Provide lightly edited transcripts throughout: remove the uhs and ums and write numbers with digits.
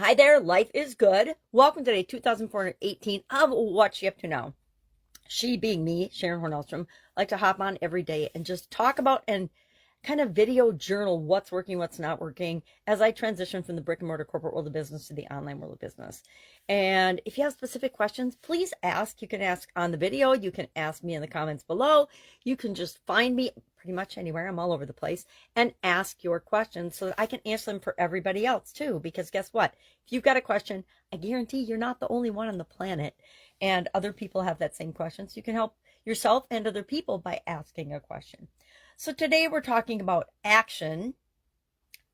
Hi there, life is good. Welcome to day 2418 of What's She Up To Now. She being me, Sharon Horne-Ellstrom, like to hop on every day and just talk about and kind of video journal what's working, what's not working as I transition from the brick and mortar corporate world of business to the online world of business. And if you have specific questions, please ask. You can ask on the video. You can ask me in the comments below. You can just find me pretty much anywhere. I'm all over the place, and ask your questions so that I can answer them for everybody else too. Because guess what? If you've got a question, I guarantee you're not the only one on the planet, and other people have that same question. So you can help yourself and other people by asking a question. So today we're talking about action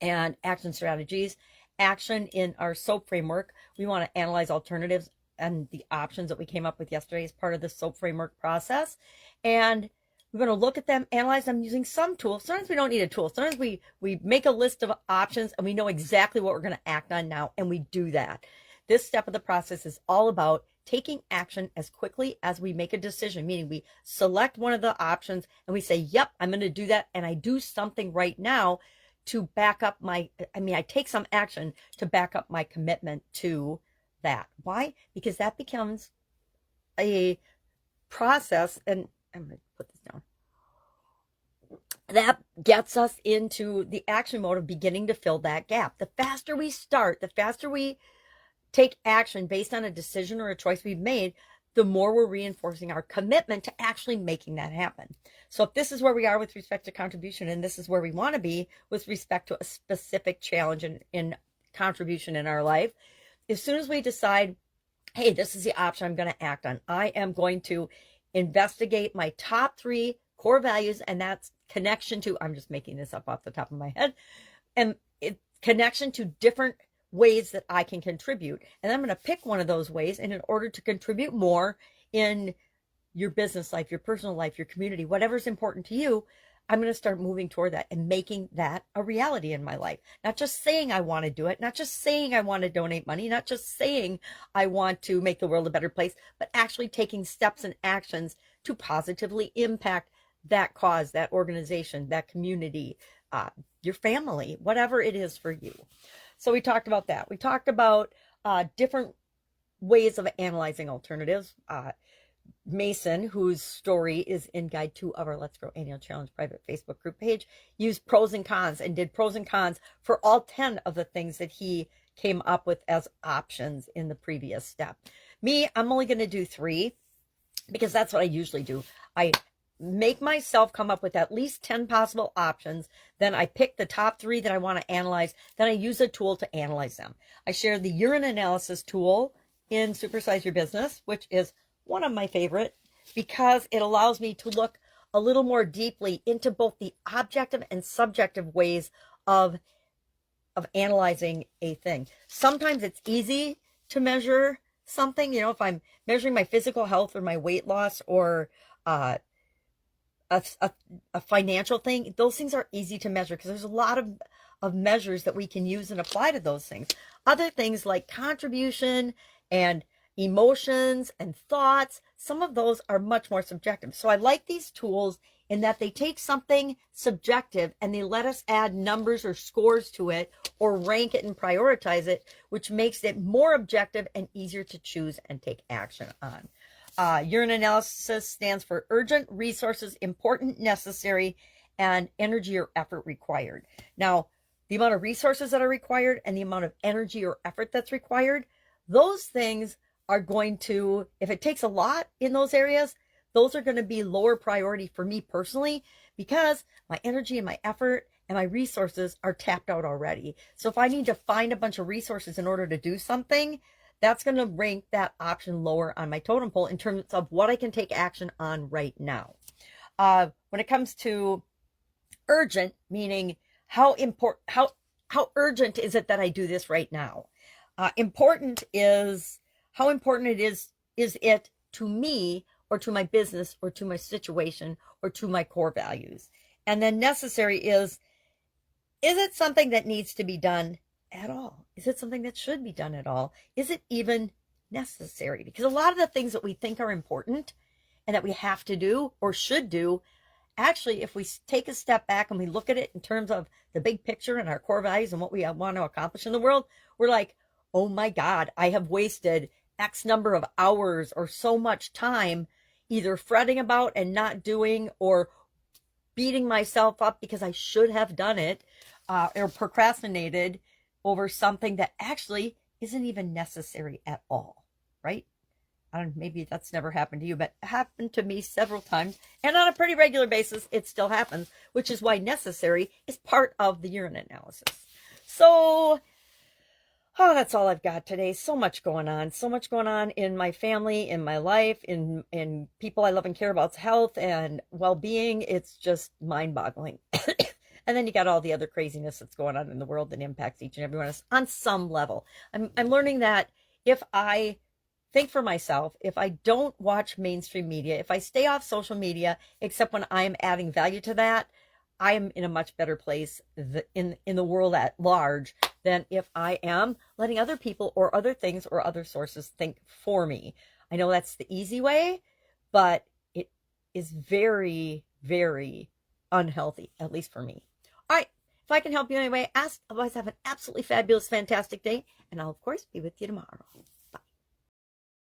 and action strategies. Action in our SOAP framework. We want to analyze alternatives and the options that we came up with yesterday as part of the SOAP framework process. And we're going to look at them, analyze them using some tools. Sometimes we don't need a tool. Sometimes we make a list of options and we know exactly what we're going to act on now, and we do that. This step of the process is all about taking action as quickly as we make a decision, meaning we select one of the options and we say, yep, I'm going to do that. And I do something right now to back up I take some action to back up my commitment to that. Why? Because that becomes a process, and I'm going to put this down. That gets us into the action mode of beginning to fill that gap. The faster we start, the faster we take action based on a decision or a choice we've made, the more we're reinforcing our commitment to actually making that happen. So if this is where we are with respect to contribution, and this is where we want to be with respect to a specific challenge in contribution in our life, as soon as we decide, hey, this is the option I'm going to act on, I am going to investigate my top 3 core values, and that's connection to, I'm just making this up off the top of my head, and connection to different ways that I can contribute. And I'm going to pick one of those ways, and in order to contribute more in your business life, your personal life, your community, whatever's important to you, I'm going to start moving toward that and making that a reality in my life. Not just saying I want to do it, not just saying I want to donate money, not just saying I want to make the world a better place, but actually taking steps and actions to positively impact that cause, that organization, that community, your family, whatever it is for you. So we talked about that. We talked about different ways of analyzing alternatives. Mason, whose story is in Guide 2 of our Let's Grow Annual Challenge private Facebook group page, used pros and cons and did pros and cons for all 10 of the things that he came up with as options in the previous step. Me, I'm only going to do 3 because that's what I usually do. I make myself come up with at least 10 possible options. Then I pick the top 3 that I want to analyze. Then I use a tool to analyze them. I share the urine analysis tool in Supersize Your Business, which is one of my favorite because it allows me to look a little more deeply into both the objective and subjective ways of analyzing a thing. Sometimes it's easy to measure something, if I'm measuring my physical health or my weight loss or a financial thing, those things are easy to measure because there's a lot of measures that we can use and apply to those things. Other things like contribution and emotions and thoughts, some of those are much more subjective. So I like these tools in that they take something subjective and they let us add numbers or scores to it or rank it and prioritize it, which makes it more objective and easier to choose and take action on. Urine analysis stands for urgent, resources, important, necessary, and energy or effort required. Now, the amount of resources that are required and the amount of energy or effort that's required, those things are going to, if it takes a lot in those areas, those are going to be lower priority for me personally because my energy and my effort and my resources are tapped out already. So if I need to find a bunch of resources in order to do something, that's going to rank that option lower on my totem pole in terms of what I can take action on right now. When it comes to urgent, meaning how urgent is it that I do this right now? Important is how important it is it to me or to my business or to my situation or to my core values? And then necessary is it something that needs to be done at all? Is it something that should be done at all? Is it even necessary? Because a lot of the things that we think are important and that we have to do or should do, actually, if we take a step back and we look at it in terms of the big picture and our core values and what we want to accomplish in the world, we're like, oh my God, I have wasted X number of hours or so much time either fretting about and not doing, or beating myself up because I should have done it, or procrastinated over something that actually isn't even necessary at all, right? I don't, maybe that's never happened to you, but it happened to me several times, and on a pretty regular basis, it still happens, which is why necessary is part of the urine analysis. So, oh, that's all I've got today. So much going on in my family, in my life, in people I love and care about's health and well-being. It's just mind-boggling. And then you got all the other craziness that's going on in the world that impacts each and every one of us on some level. I'm learning that if I think for myself, if I don't watch mainstream media, if I stay off social media, except when I'm adding value to that, I am in a much better place in the world at large than if I am letting other people or other things or other sources think for me. I know that's the easy way, but it is very, very unhealthy, at least for me. All right. If I can help you in any way, ask. Otherwise, have an absolutely fabulous, fantastic day. And I'll, of course, be with you tomorrow.